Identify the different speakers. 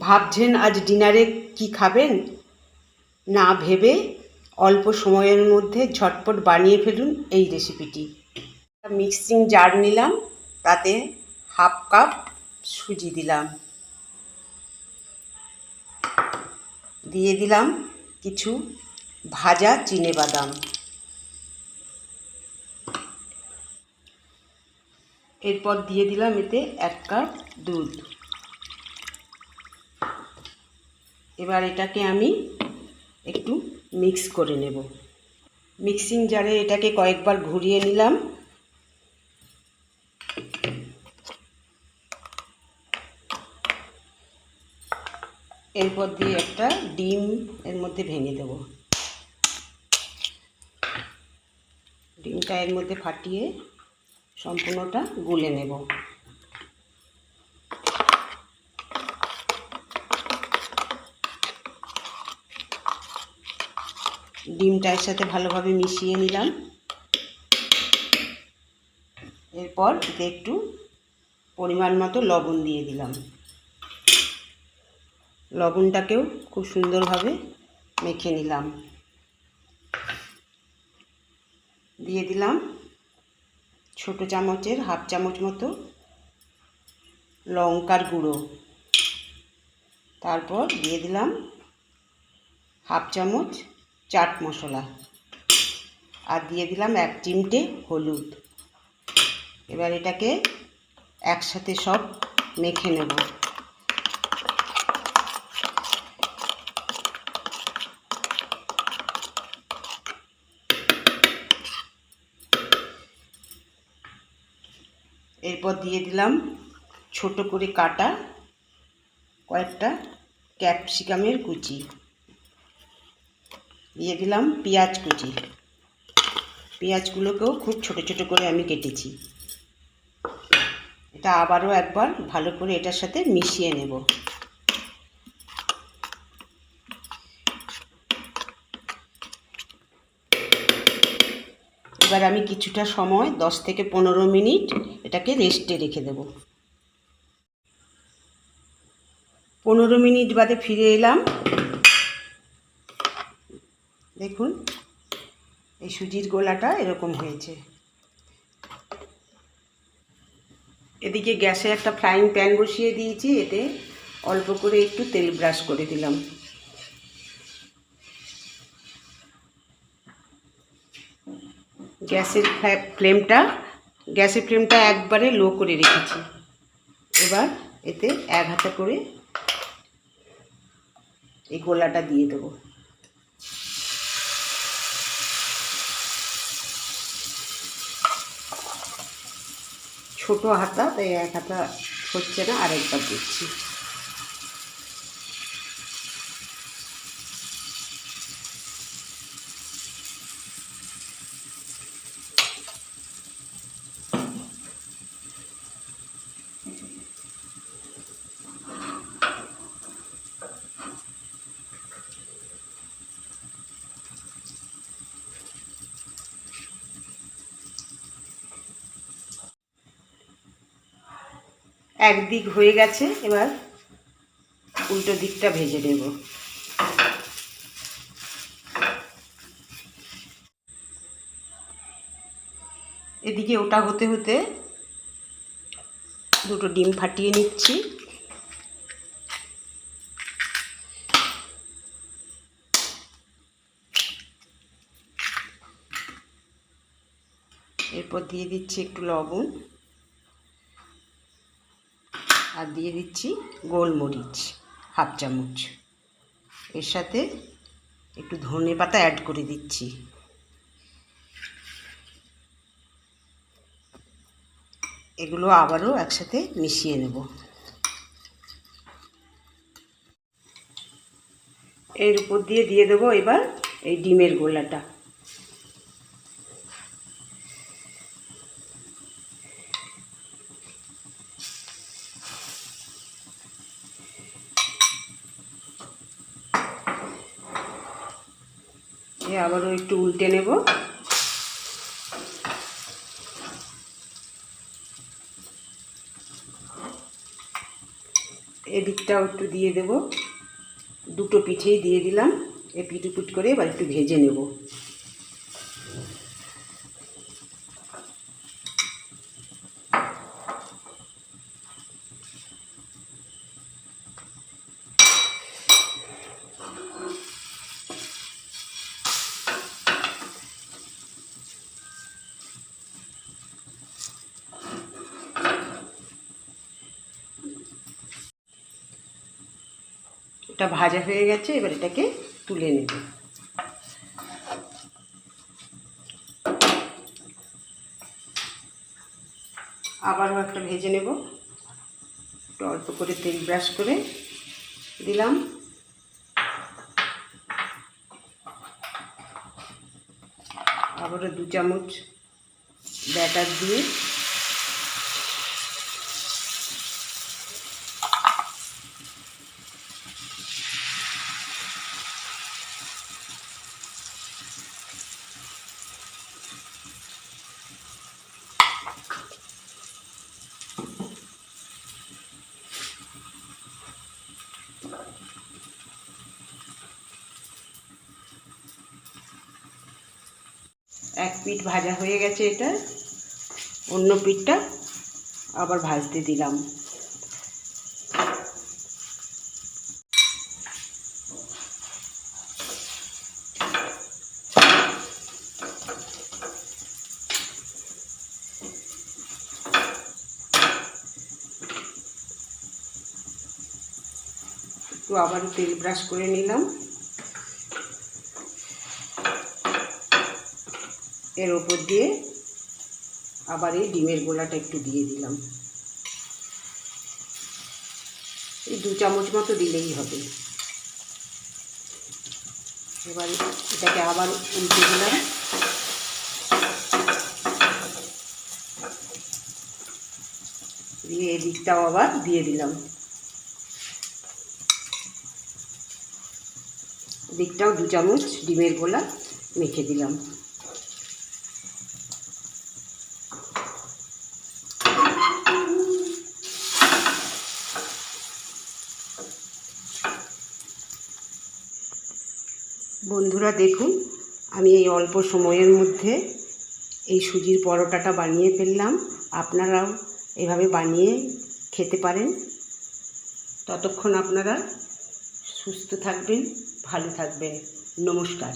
Speaker 1: ভাবছেন আজ ডিনারে কি খাবেন? না ভেবে অল্প সময়ের মধ্যে ঝটপট বানিয়ে ফেলুন এই রেসিপিটি। মিক্সিং জার নিলাম, তাতে হাফ কাপ সুজি দিলাম, দিয়ে দিলাম কিছু ভাজা চিনেবাদাম, এরপর দিয়ে দিলাম এতে 1 কাপ দুধ। এবার এটাকে আমি একটু মিক্স করে নেব। মিক্সিং জারে এটাকে কয়েকবার ঘুরিয়ে নিলাম। এরপর দিয়ে একটা ডিম এর মধ্যে ভেঙে দেব। ডিমটা এর মধ্যে ফাটিয়ে সম্পূর্ণটা গুলে নেব। ডিমটা এর সাথে ভালোভাবে মিশিয়ে নিলাম। এরপর এতে একটু পরিমাণ মতো লবণ দিয়ে দিলাম। লবণটাকেও খুব সুন্দরভাবে মেখে নিলাম। দিয়ে দিলাম ছোট চামচের হাফ চামচ মতো লঙ্কার গুঁড়ো। তারপর দিয়ে দিলাম হাফ চামচ চাট মশলা, আর দিয়ে দিলাম 1 চিমটে হলুদ। এবার এটাকে একসাথে সব মেখে নেব। এরপর দিয়ে দিলাম ছোট করে কাটা কয়েকটা ক্যাপসিকামের কুচি, দিয়ে দিলাম পেঁয়াজ কুচি। পেঁয়াজগুলোকেও খুব ছোট ছোট করে আমি কেটেছি। এটা আবারও একবার ভালো করে এটার সাথে মিশিয়ে নেব। এবার আমি কিছুটা সময় 10 থেকে 15 মিনিট এটাকে রেস্টে রেখে দেব। 15 মিনিট বাদে ফিরে এলাম। দেখুন এই সুজির গোলাটা এরকম হয়েছে। এদিকে গ্যাসে একটা ফ্রাইং প্যান বসিয়ে দিয়েছি, এতে অল্প করে একটু তেল ব্রাশ করে দিলাম। গ্যাসের ফ্লেমটা একবারে লো করে রেখেছি। এবার এতে 1 হাতা করে এই গোলাটা দিয়ে দেবো। ছোট হাতা, তাই 1 হাতা হচ্ছে না, আরেকবার দিচ্ছি। একদিক হয়ে গেছে, এবার উল্টো দিকটা ভেজে নেব। এদিকে ওটা হতে হতে দুটো ডিম ফাটিয়ে নিচ্ছি। এরপর দিয়ে দিচ্ছি একটু লবণ, আর দিয়ে দিচ্ছি গোলমরিচ হাফ চামচ। এর সাথে একটু ধনেপাতা অ্যাড করে দিচ্ছি। এগুলো আবারও একসাথে মিশিয়ে নেব। এর উপর দিয়ে দেবো এবার এই ডিমের গোলাটা। আবারও একটু উল্টে নেব। এদিকটাও একটু দিয়ে দেব, দুটো পিঠেই দিয়ে দিলাম। এই পিটুপুট করে এবার একটু ভেজে নেব। এটা ভাজা হয়ে গেছে, এবার এটাকে তুলে নেব। আবারও একটা ভেজে নেব। একটু অল্প করে তেল ব্রাশ করে দিলাম। আবারও 2 চামচ ব্যাটার দিয়ে এক পিঠ ভাজা হয়ে গেছে, এটা অন্য পিঠটা আবার ভাজতে দিলাম। একটু আবারও তেল ব্রাশ করে নিলাম। এর ওপর দিয়ে আবার এই ডিমের গোলাটা একটু দিয়ে দিলাম। এই 2 চামচ মতো দিলেই হবে। এবার এটাকে আবার উল্টে দিলাম। দিয়ে এদিকটাও আবার দিয়ে দিলাম। এদিকটাও 2 চামচ ডিমের গোলা মেখে দিলাম। বন্ধুরা দেখুন, আমি এই অল্প সময়ের মধ্যে এই সুজির পরোটাটা বানিয়ে ফেললাম। আপনারাও এভাবে বানিয়ে খেতে পারেন। ততক্ষণ আপনারা সুস্থ থাকবেন, ভালো থাকবেন। নমস্কার।